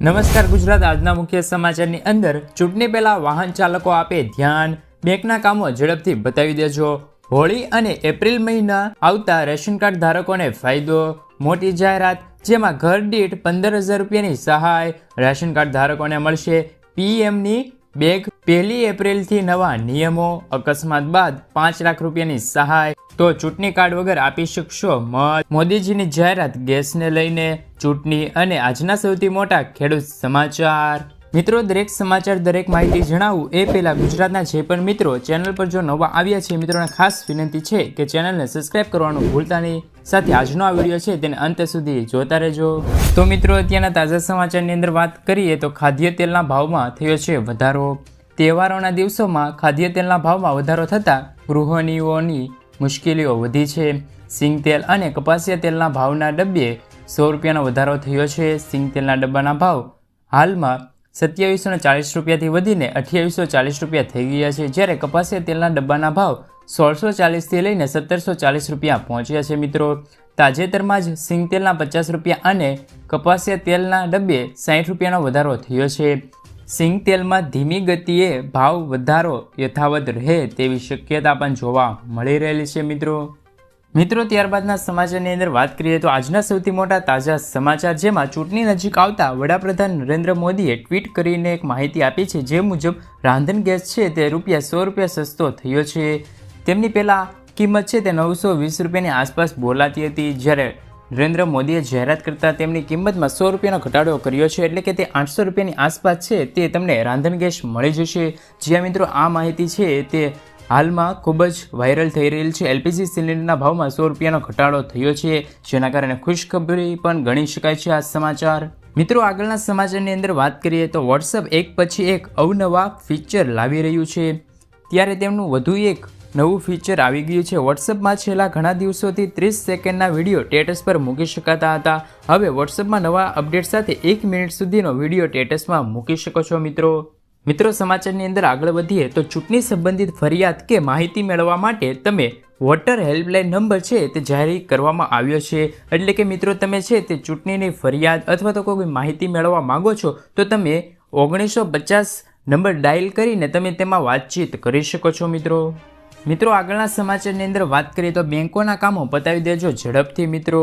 નમસ્કાર ગુજરાત, આજના મુખ્ય સમાચારની અંદર ચૂંટણી પહેલા વાહન ચાલકો આપે ધ્યાન, બેંકના કામો ઝડપથી બતાવી દેજો, હોળી અને એપ્રિલ મહિના આવતા રેશન કાર્ડ ધારકોને ફાયદો, મોટી જાહેરાત જેમાં ઘર દીઠ 15,000 રૂપિયાની સહાય, રેશન કાર્ડ ધારકોને મળશે પીએમની બેગ, 1 એપ્રિલથી નવા નિયમો, અકસ્માત બાદ 5 લાખ રૂપિયાની સહાય, તો ચૂંટણી કાર્ડ વગર આપી શકશો મત, મોદીજીની જાહેરાત ગેસને લઈને, ચૂંટણી અને આજના સૌથી મોટા ખેડૂત સમાચાર. મિત્રો, દરેક સમાચાર દરેક માહિતી જણાવું એ પહેલા ગુજરાતના જે પણ મિત્રો ચેનલ પર જો નવા આવ્યા છે મિત્રોને ખાસ વિનંતી છે કે ચેનલને સબસ્ક્રાઇબ કરવાનું ભૂલતા નહીં. સાથે આજનો આ વિડીયો છે તેને અંત સુધી જોતા રહેજો. તો મિત્રો, અત્યારના તાજા સમાચારની અંદર વાત કરીએ તો ખાદ્ય તેલના ભાવમાં થયો છે વધારો. તહેવારોના દિવસોમાં ખાદ્ય તેલના ભાવમાં વધારો થતાં ગૃહિણીઓની મુશ્કેલીઓ વધી છે. સિંગ તેલ અને કપાસિયા તેલના ભાવના ડબ્બે 100 રૂપિયાનો વધારો થયો છે. સિંગ તેલના ડબ્બાના ભાવ હાલમાં 2740 રૂપિયાથી વધીને 2840 રૂપિયા થઈ ગયા છે, જ્યારે કપાસિયા તેલના ડબ્બાના ભાવ 1640થી લઈને 1740 રૂપિયા પહોંચ્યા છે. મિત્રો, તાજેતરમાં જ સિંગ તેલના 50 રૂપિયા અને કપાસિયા તેલના ડબ્બે 60 રૂપિયાનો વધારો થયો છે. સિંગ તેલમાં ધીમી ગતિએ ભાવ વધારો યથાવત રહે તેવી શક્યતા પણ જોવા મળી રહેલી છે. મિત્રો, ત્યારબાદના સમાચારની અંદર વાત કરીએ તો આજના સૌથી મોટા તાજા સમાચાર, જેમાં ચૂંટણી નજીક આવતા વડાપ્રધાન નરેન્દ્ર મોદીએ ટ્વીટ કરીને એક માહિતી આપી છે, જે મુજબ રાંધણ ગેસ છે તે ₹100 સસ્તો થયો છે. તેમની પહેલાં કિંમત છે તે 920 રૂપિયાની આસપાસ બોલાતી હતી, જ્યારે નરેન્દ્ર મોદીએ જાહેરાત કરતાં તેમની કિંમતમાં 100 રૂપિયાનો ઘટાડો કર્યો છે, એટલે કે તે 800 રૂપિયાની આસપાસ છે તે તમને રાંધણ ગેસ મળી જશે. જ્યાં મિત્રો આ માહિતી છે તે હાલમાં ખૂબ જ વાયરલ થઈ રહેલ છે. એલપીજી સિલિન્ડરના ભાવમાં 100 રૂપિયાનો ઘટાડો થયો છે, જેના કારણે ખુશખબરી પણ ગણી શકાય છે આ સમાચાર. મિત્રો, આગળના સમાચારની અંદર વાત કરીએ તો વોટ્સઅપ એક પછી એક અવનવા ફીચર લાવી રહ્યું છે, ત્યારે તેમનું વધુ એક નવું ફીચર આવી ગયું છે. વોટ્સઅપમાં છેલ્લા ઘણા દિવસોથી 30 સેકન્ડના વિડીયો સ્ટેટસ પર મૂકી શકાતા હતા. હવે વોટ્સઅપમાં નવા અપડેટ સાથે 1 મિનિટ સુધીનો વિડીયો સ્ટેટસમાં મૂકી શકો છો. મિત્રો, સમાચારની અંદર આગળ વધીએ તો ચૂંટણી સંબંધિત ફરિયાદ કે માહિતી મેળવવા માટે તમે વોટર હેલ્પલાઇન નંબર છે તે જાહેર કરવામાં આવ્યો છે. એટલે કે મિત્રો, તમે છે તે ચૂંટણીની ફરિયાદ અથવા તો કોઈ માહિતી મેળવવા માંગો છો તો તમે 1950 નંબર ડાયલ કરીને તમે તેમાં વાતચીત કરી શકો છો. મિત્રો, આગળના સમાચારની અંદર વાત કરીએ તો બેંકોના કામો પતાવી દેજો ઝડપથી. મિત્રો,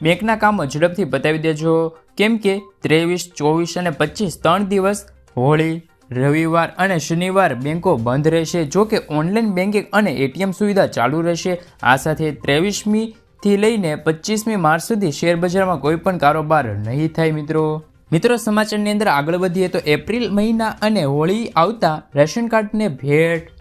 બેંકના કામો ઝડપથી પતાવી દેજો, કેમ કે 23, 24 અને 25 3 દિવસ હોળી, રવિવાર અને શનિવાર બેંકો બંધ રહેશે. જો કે ઓનલાઈન બેન્કિંગ અને એટીએમ સુવિધા ચાલુ રહેશે. આ સાથે 23મીથી લઈને 25મી માર્ચ સુધી શેરબજારમાં કોઈ પણ કારોબાર નહીં થાય. મિત્રો, સમાચારની અંદર આગળ વધીએ તો એપ્રિલ મહિના અને હોળી આવતા રેશન કાર્ડને ભેટ.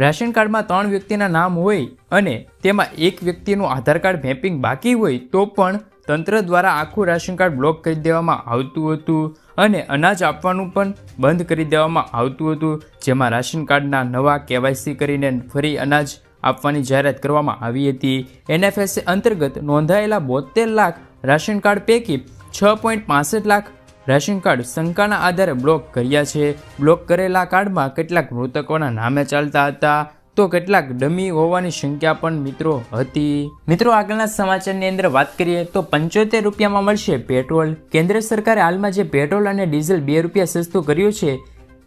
રેશન કાર્ડમાં 3 વ્યક્તિના નામ હોય અને તેમાં એક વ્યક્તિનું આધાર કાર્ડ મેપિંગ બાકી હોય તો પણ તંત્ર દ્વારા આખું રેશન કાર્ડ બ્લોક કરી દેવામાં આવતું હતું અને અનાજ આપવાનું પણ બંધ કરી દેવામાં આવતું હતું, જેમાં રેશન કાર્ડના નવા કેવાયસી કરીને ફરી અનાજ આપવાની જાહેરાત કરવામાં આવી હતી. એનએફએસએ અંતર્ગત નોંધાયેલા 72 લાખ રેશન કાર્ડ પૈકી 6.65 લાખ રેશન કાર્ડ શંકાના આધારે બ્લોક કર્યા છે. બ્લોક કરેલા કાર્ડમાં કેટલાક મૃતકોના નામે ચાલતા હતા તો કેટલાક ડમી હોવાની શંકા પણ હતી. મિત્રો, આગળના સમાચારની અંદર વાત કરીએ તો 75 રૂપિયામાં મળશે પેટ્રોલ. કેન્દ્ર સરકારે હાલમાં જે પેટ્રોલ અને ડીઝલ 2 રૂપિયા સસ્તું કર્યું છે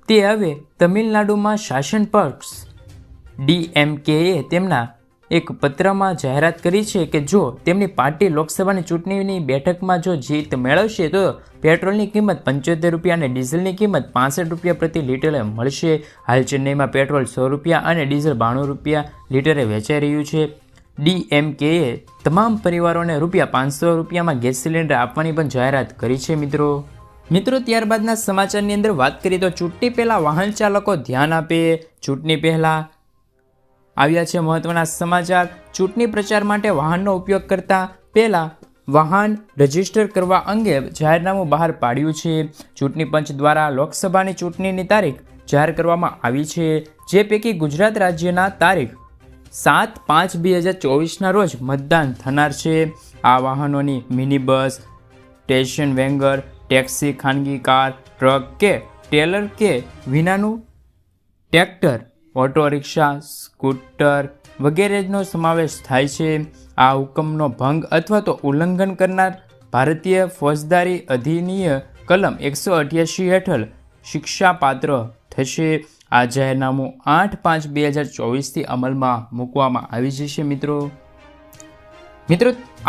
તે હવે તમિલનાડુમાં શાસન પક્ષ ડીએમકેએ તેમના એક પત્રમાં જાહેરાત કરી છે કે જો તેમની પાર્ટી લોકસભાની ચૂંટણીની બેઠકમાં જો જીત મેળવશે તો પેટ્રોલની કિંમત 75 રૂપિયા અને ડીઝલની કિંમત 65 રૂપિયા પ્રતિ લીટરે મળશે. હાલ ચેન્નઈમાં પેટ્રોલ 100 રૂપિયા અને ડીઝલ 92 રૂપિયા લીટરે વેચાઈ રહ્યું છે. ડીએમકેએ તમામ પરિવારોને ₹500 રૂપિયામાં ગેસ સિલિન્ડર આપવાની પણ જાહેરાત કરી છે. મિત્રો, ત્યારબાદના સમાચારની અંદર વાત કરીએ તો ચૂંટણી પહેલા વાહન ચાલકો ધ્યાન આપે. ચૂંટણી પહેલા આવ્યા છે મહત્વના સમાચાર. ચૂંટણી પ્રચાર માટે વાહનનો ઉપયોગ કરતા પહેલા વાહન રજીસ્ટર કરવા અંગે જાહેરનામું બહાર પાડ્યું છે. ચૂંટણી પંચ દ્વારા લોકસભાની ચૂંટણીની તારીખ જાહેર કરવામાં આવી છે, જે પૈકી ગુજરાત રાજ્યના તારીખ 7/5/2024ના રોજ મતદાન થનાર છે. આ વાહનોની mini bus, station wagon, taxi, ખાનગી કાર, ટ્રક કે ટ્રેલર કે વિનાનું ટ્રેક્ટર, ઓટો રિક્ષા, સ્કૂટર વગેરેનો સમાવેશ થાય છે. આ હુકમનો ભંગ અથવા તો ઉલ્લંઘન કરનાર ભારતીય ફોજદારી અધિનિયમ કલમ 188 હેઠળ શિક્ષાપાત્ર થશે. આ જાહેરનામું 8/5/2024થી અમલમાં મૂકવામાં આવી જશે. મિત્રો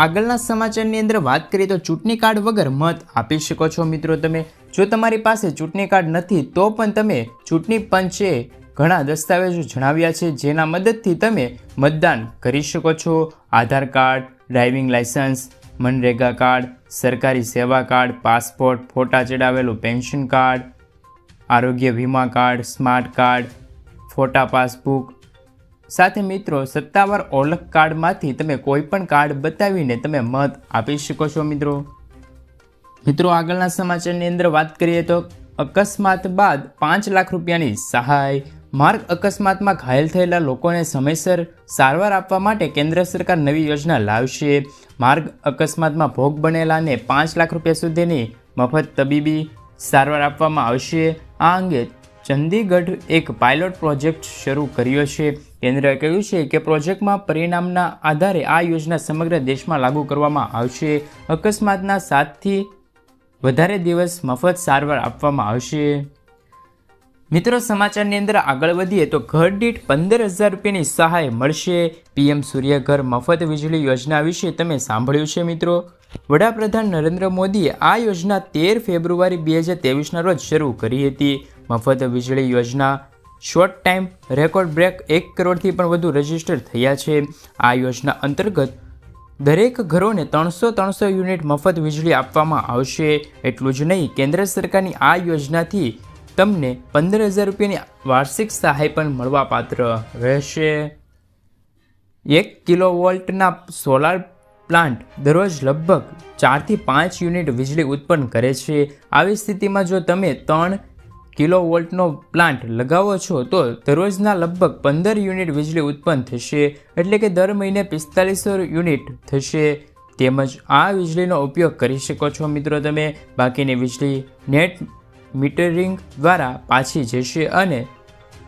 આગળના સમાચારની અંદર વાત કરીએ તો ચૂંટણી કાર્ડ વગર મત આપી શકો છો. મિત્રો તમે જો તમારી પાસે ચૂંટણી કાર્ડ નથી તો પણ તમે ચૂંટણી પંચે ઘણા દસ્તાવેજો જણાવ્યા છે જેના મદદથી તમે મતદાન કરી શકો છો. Aadhaar card, driving licence, MNREGA card, સરકારી સેવા કાર્ડ, પાસપોર્ટ, ફોટા ચડાવેલું પેન્શન કાર્ડ, આરોગ્ય વીમા કાર્ડ, સ્માર્ટ કાર્ડ, ફોટા પાસબુક સાથે મિત્રો સત્તાવાર ઓળખ કાર્ડમાંથી તમે કોઈ પણ કાર્ડ બતાવીને તમે મત આપી શકો છો. મિત્રો આગળના સમાચારની અંદર વાત કરીએ તો અકસ્માત બાદ 5 લાખ રૂપિયાની સહાય. માર્ગ અકસ્માતમાં ઘાયલ થયેલા લોકોને સમયસર સારવાર આપવા માટે કેન્દ્ર સરકાર નવી યોજના લાવશે. માર્ગ અકસ્માતમાં ભોગ બનેલાને 5 લાખ રૂપિયા સુધીની મફત તબીબી સારવાર આપવામાં આવશે. આ અંગે ચંદીગઢ એક પાયલોટ પ્રોજેક્ટ શરૂ કર્યો છે. કેન્દ્રએ કહ્યું છે કે પ્રોજેક્ટમાં પરિણામના આધારે આ યોજના સમગ્ર દેશમાં લાગુ કરવામાં આવશે. અકસ્માતના 7થી વધારે દિવસ મફત સારવાર આપવામાં આવશે. મિત્રો સમાચારની અંદર આગળ વધીએ તો ઘર દીઠ 15,000 રૂપિયાની સહાય મળશે. પીએમ સૂર્યઘર મફત વીજળી યોજના વિશે તમે સાંભળ્યું છે. મિત્રો વડાપ્રધાન નરેન્દ્ર મોદીએ આ યોજના 13 ફેબ્રુઆરી 2023ના રોજ શરૂ કરી હતી. મફત વીજળી યોજના શોર્ટ ટાઈમ રેકોર્ડ બ્રેક 1 કરોડથી પણ વધુ રજીસ્ટર થયા છે. આ યોજના અંતર્ગત દરેક ઘરોને 300 યુનિટ મફત વીજળી આપવામાં આવશે. એટલું જ નહીં, કેન્દ્ર સરકારની આ યોજનાથી તમને 15,000 રૂપિયાની વાર્ષિક સહાય પણ મળવાપાત્ર રહેશે. 1 કિલોવોલ્ટના સોલાર પ્લાન્ટ દરરોજ લગભગ 4થી 5 યુનિટ વીજળી ઉત્પન્ન કરે છે. આવી સ્થિતિમાં જો તમે 3 કિલોવોલ્ટનો પ્લાન્ટ લગાવો છો તો દરરોજના લગભગ 15 યુનિટ વીજળી ઉત્પન્ન થશે, એટલે કે દર મહિને 4500 યુનિટ થશે. તેમજ આ વીજળીનો ઉપયોગ કરી શકો છો. મિત્રો તમે બાકીની વીજળી નેટ મીટરિંગ દ્વારા પાછી જશે અને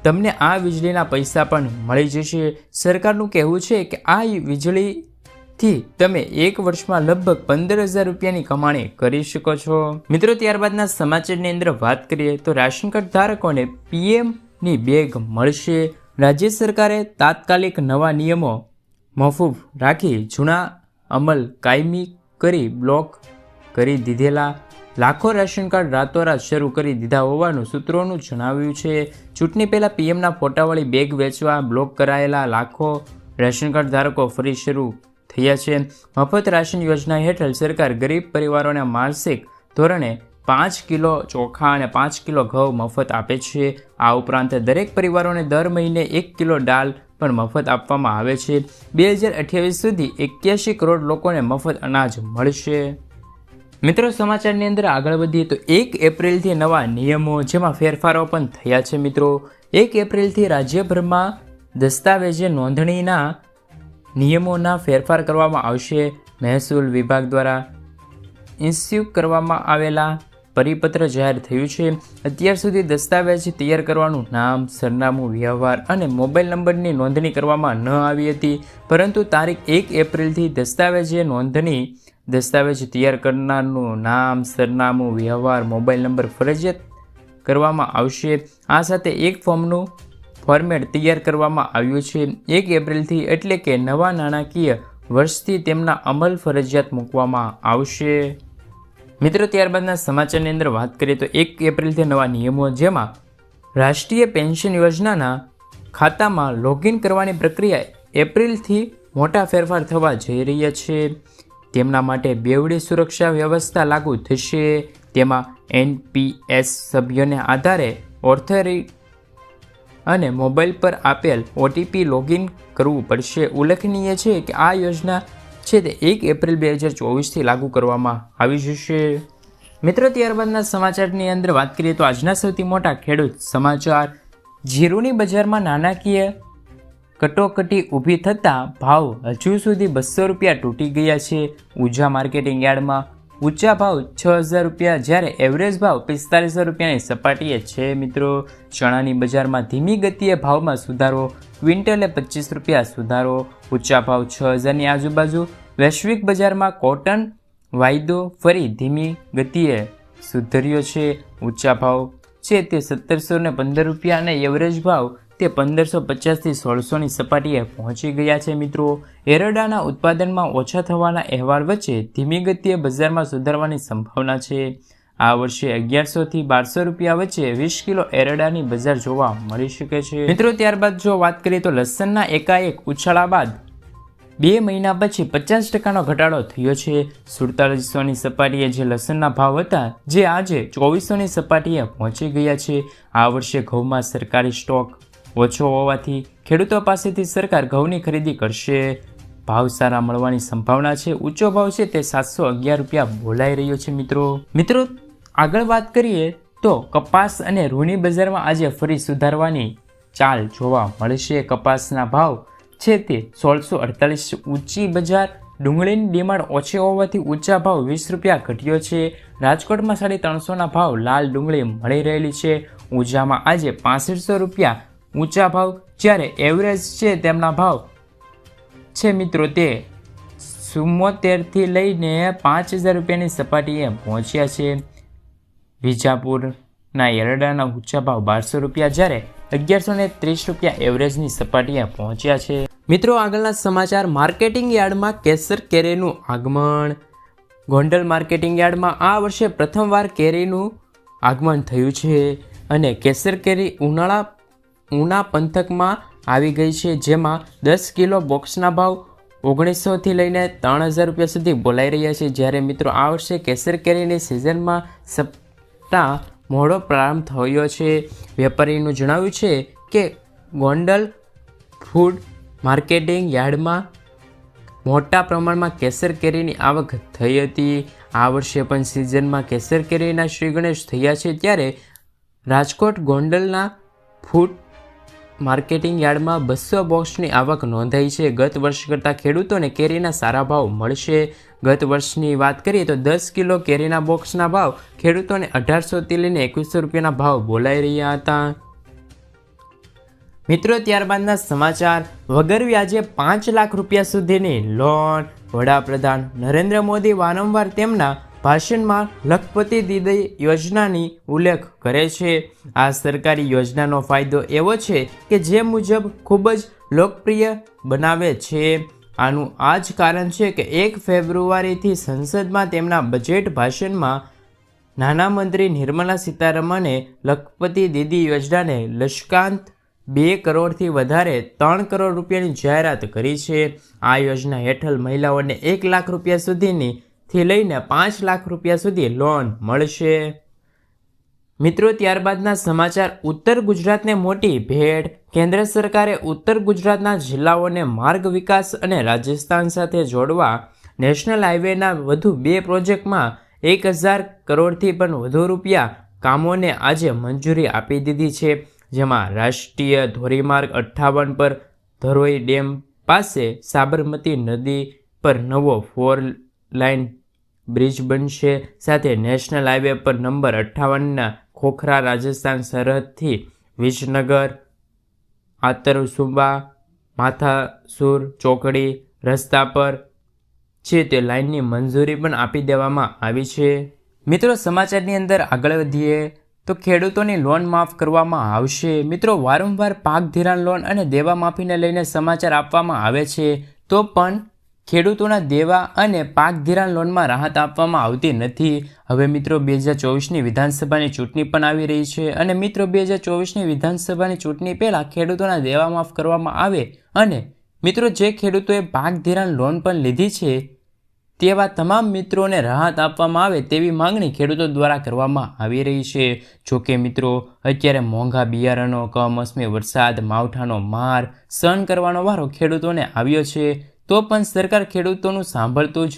તમને આ વીજળીના પૈસા પણ મળી જશે. સરકારનું કહેવું છે કે આ વીજળીથી તમે 1 વર્ષમાં લગભગ 15,000 રૂપિયાની કમાણી કરી શકો છો. મિત્રો ત્યારબાદના સમાચારની અંદર વાત કરીએ તો રાશન કાર્ડ ધારકોને પીએમની બેગ મળશે. રાજ્ય સરકારે તાત્કાલિક નવા નિયમો મોકૂફ રાખી જૂના અમલ કાયમી કરી બ્લોક કરી દીધેલા લાખો રેશન કાર્ડ રાતોરાત શરૂ કરી દીધા હોવાનું સૂત્રોનું જણાવ્યું છે. ચૂંટણી પહેલાં પીએમના ફોટાવાળી બેગ વેચવા બ્લોક કરાયેલા લાખો રેશન કાર્ડ ધારકો ફરી શરૂ થયા છે. મફત રાશન યોજના હેઠળ સરકાર ગરીબ પરિવારોને માસિક ધોરણે 5 કિલો ચોખા અને 5 કિલો ઘઉં મફત આપે છે. આ ઉપરાંત દરેક પરિવારોને દર મહિને 1 કિલો દાળ પણ મફત આપવામાં આવે છે. 2028 સુધી 81 કરોડ લોકોને મફત અનાજ મળશે. મિત્રો સમાચારની અંદર આગળ વધીએ તો 1 એપ્રિલથી નવા નિયમો જેમાં ફેરફારો પણ થયા છે. મિત્રો 1 એપ્રિલથી રાજ્યભરમાં દસ્તાવેજી નોંધણીના નિયમોના ફેરફાર કરવામાં આવશે. મહેસૂલ વિભાગ દ્વારા ઇસ્યુ કરવામાં આવેલા પરિપત્ર જાહેર થયું છે. અત્યાર સુધી દસ્તાવેજ તૈયાર કરવાનું નામ, સરનામું, વ્યવહાર અને મોબાઈલ નંબરની નોંધણી કરવામાં ન આવી હતી, પરંતુ તારીખ 1 એપ્રિલથી દસ્તાવેજી નોંધણી દસ્તાવેજ તૈયાર કરનારનું નામ, સરનામું, વ્યવહાર, મોબાઈલ નંબર ફરજિયાત કરવામાં આવશે. આ સાથે એક ફોર્મનું ફોર્મેટ તૈયાર કરવામાં આવ્યું છે. 1 એપ્રિલથી એટલે કે નવા નાણાકીય વર્ષથી તેમના અમલ ફરજિયાત મૂકવામાં આવશે. મિત્રો ત્યારબાદના સમાચારની અંદર વાત કરીએ તો 1 એપ્રિલથી નવા નિયમો જેમાં રાષ્ટ્રીય પેન્શન યોજનાના ખાતામાં લોગિન કરવાની પ્રક્રિયા એપ્રિલથી મોટા ફેરફાર થવા જઈ રહ્યા છે. તેમના માટે બેવડી સુરક્ષા વ્યવસ્થા લાગુ થશે. તેમાં એનપીએસ સભ્યોને આધારે ઓથોરિટી અને મોબાઈલ પર આપેલ ઓટીપી લોગિન કરવું પડશે. ઉલ્લેખનીય છે કે આ યોજના છે તે 1 એપ્રિલ 2024થી લાગુ કરવામાં આવી જશે. મિત્રો ત્યારબાદના સમાચારની અંદર વાત કરીએ તો આજના સૌથી મોટા ખેડૂત સમાચાર. જીરુની બજારમાં નાણાકીય કટોકટી ઊભી થતાં ભાવ હજુ સુધી 200 રૂપિયા તૂટી ગયા છે. ઊંઝા માર્કેટિંગ યાર્ડમાં ઊંચા ભાવ 6,000 રૂપિયા જ્યારે એવરેજ ભાવ 4500 રૂપિયાની સપાટીએ છે. મિત્રો ચણાની બજારમાં ધીમી ગતિએ ભાવમાં સુધારો, ક્વિન્ટલે 25 રૂપિયા સુધારો, ઊંચા ભાવ 6,000ની આજુબાજુ. વૈશ્વિક બજારમાં કોટન વાયદો ફરી ધીમી ગતિએ સુધર્યો છે. ઊંચા ભાવ છે તે 1715 રૂપિયા અને એવરેજ ભાવ તે 1550થી 1600ની સપાટીએ પહોંચી ગયા છે. મિત્રો, એરડાના ઉત્પાદનમાં ઓછા થવાના અહેવાલ વચ્ચે ધીમી ગતિએ બજારમાં સુધારવાની સંભાવના છે. આ વર્ષે 1100થી 1200 રૂપિયા વચ્ચે 20 કિલો એરડાની બજાર જોવા મળી શકે છે. મિત્રો, ત્યારબાદ જો વાત કરીએ તો લસણના એકાએક ઉછાળા બાદ 2 મહિના પછી 50% ઘટાડો થયો છે. 4700ની સપાટીએ જે લસણના ભાવ હતા જે આજે 2400ની સપાટીએ પહોંચી ગયા છે. આ વર્ષે ઘઉંમાં સરકારી સ્ટોક ઓછો હોવાથી ખેડૂતો પાસેથી સરકાર ઘઉંની ખરીદી કરશે. ભાવ સારા મળવાની સંભાવના છે. ઊંચો ભાવ છે તે 711 રૂપિયા બોલાઈ રહ્યો છે. મિત્રો આગળ વાત કરીએ તો કપાસ અને રૂની બજારમાં આજે ફરી સુધારવાની ચાલ જોવા મળશે. કપાસના ભાવ છે તે 1648 ઊંચી બજાર. ડુંગળીની ડિમાન્ડ ઓછી હોવાથી ઊંચા ભાવ 20 રૂપિયા ઘટ્યો છે. રાજકોટમાં 350ના ભાવ લાલ ડુંગળી મળી રહેલી છે. ઊંઝામાં આજે 6500 રૂપિયા ઊંચા ભાવ, જ્યારે એવરેજ છે તેમના ભાવ છે મિત્રો તે 74થી લઈને 5000 રૂપિયાની સપાટીએ પહોંચ્યા છે. વિજાપુરના એરડાના ઊંચા ભાવ 1200 રૂપિયા, જ્યારે 1130 રૂપિયા એવરેજની સપાટીએ પહોંચ્યા છે. મિત્રો, આગળના સમાચાર. માર્કેટિંગ યાર્ડમાં કેસર કેરીનું આગમન. ગોંડલ માર્કેટિંગ યાર્ડમાં આ વર્ષે પ્રથમવાર કેરીનું આગમન થયું છે અને કેસર કેરી ઉના પંથકમાં આવી ગઈ છે, જેમાં 10 કિલો બોક્સના ભાવ 1900થી લઈને 3000 રૂપિયા સુધી બોલાઈ રહ્યા છે. જ્યારે મિત્રો આ વર્ષે કેસર કેરીની સિઝનમાં સપ્તાહ મોડો પ્રારંભ થયો છે. વેપારીનું જણાવ્યું છે કે ગોંડલ ફૂડ માર્કેટિંગ યાર્ડમાં મોટા પ્રમાણમાં કેસર કેરીની આવક થઈ હતી. આ વર્ષે પણ સિઝનમાં કેસર કેરીના શ્રી ગણેશ થયા છે. ત્યારે રાજકોટ ગોંડલના ફૂડ માર્કેટિંગ યાર્ડમાં 200 બોક્સની આવક નોંધાઈ છે. ગત વર્ષ કરતાં ખેડૂતોને કેરીના સારા ભાવ મળશે. ગત વર્ષની વાત કરીએ તો 10 કિલો કેરીના બોક્સના ભાવ ખેડૂતોને 1800થી લઈને 2100 રૂપિયાના ભાવ બોલાઈ રહ્યા હતા. મિત્રો, ત્યારબાદના સમાચાર. વગર વ્યાજે 5 લાખ રૂપિયા સુધીની લોન. વડાપ્રધાન નરેન્દ્ર મોદી વારંવાર તેમના ભાષણમાં લખપતિ દીદી યોજનાની ઉલ્લેખ કરે છે. આ સરકારી યોજનાનો ફાયદો એવો છે કે જે મુજબ ખૂબ જ લોકપ્રિય બનાવે છે. આનું આ જ કારણ છે કે 1 ફેબ્રુઆરીથી સંસદમાં તેમના બજેટ ભાષણમાં નાણામંત્રી નિર્મલા સીતારમણે લખપતિ દીદી યોજનાને લક્ષ્યાંક 2 કરોડથી વધારે 3 કરોડ રૂપિયાની જાહેરાત કરી છે. આ યોજના હેઠળ મહિલાઓને 1 લાખ રૂપિયા સુધીની થી લઈને 5 લાખ રૂપિયા સુધી લોન મળશે. મિત્રો, ત્યારબાદના સમાચાર. ઉત્તર ગુજરાતને મોટી ભેટ. કેન્દ્ર સરકારે ઉત્તર ગુજરાતના જિલ્લાઓને માર્ગ વિકાસ અને રાજસ્થાન સાથે જોડવા નેશનલ હાઈવેના વધુ 2 પ્રોજેક્ટમાં 1000 કરોડથી પણ વધુ રૂપિયા કામોને આજે મંજૂરી આપી દીધી છે. જેમાં રાષ્ટ્રીય ધોરીમાર્ગ 58 પર ધરોઈ ડેમ પાસે સાબરમતી નદી પર નવો 4 લાઇન બ્રિજ બનશે. સાથે નેશનલ હાઈવે પર નંબર 58ના ખોખરા રાજસ્થાન સરહદથી વિજનગર આતરસુંબા માથાસુર ચોકડી રસ્તા પર છે તે લાઇનની મંજૂરી પણ આપી દેવામાં આવી છે. મિત્રો, સમાચારની અંદર આગળ વધીએ તો ખેડૂતોની લોન માફ કરવામાં આવશે. મિત્રો, વારંવાર પાક ધિરાણ લોન અને દેવા માફીને લઈને સમાચાર આપવામાં આવે છે, તો પણ ખેડૂતોના દેવા અને પાક ધિરાણ લોનમાં રાહત આપવામાં આવતી નથી. હવે મિત્રો 2024ની વિધાનસભાની ચૂંટણી પણ આવી રહી છે અને મિત્રો 2024ની વિધાનસભાની ચૂંટણી પહેલાં ખેડૂતોના દેવા માફ કરવામાં આવે અને મિત્રો જે ખેડૂતોએ પાક ધિરાણ લોન પણ લીધી છે તેવા તમામ મિત્રોને રાહત આપવામાં આવે તેવી માંગણી ખેડૂતો દ્વારા કરવામાં આવી રહી છે. જોકે મિત્રો અત્યારે મોંઘા બિયારણો, કમોસમી વરસાદ, માવઠાનો માર સહન કરવાનો વારો ખેડૂતોને આવ્યો છે, તો પણ સરકાર ખેડૂતોનું સાંભળતું જ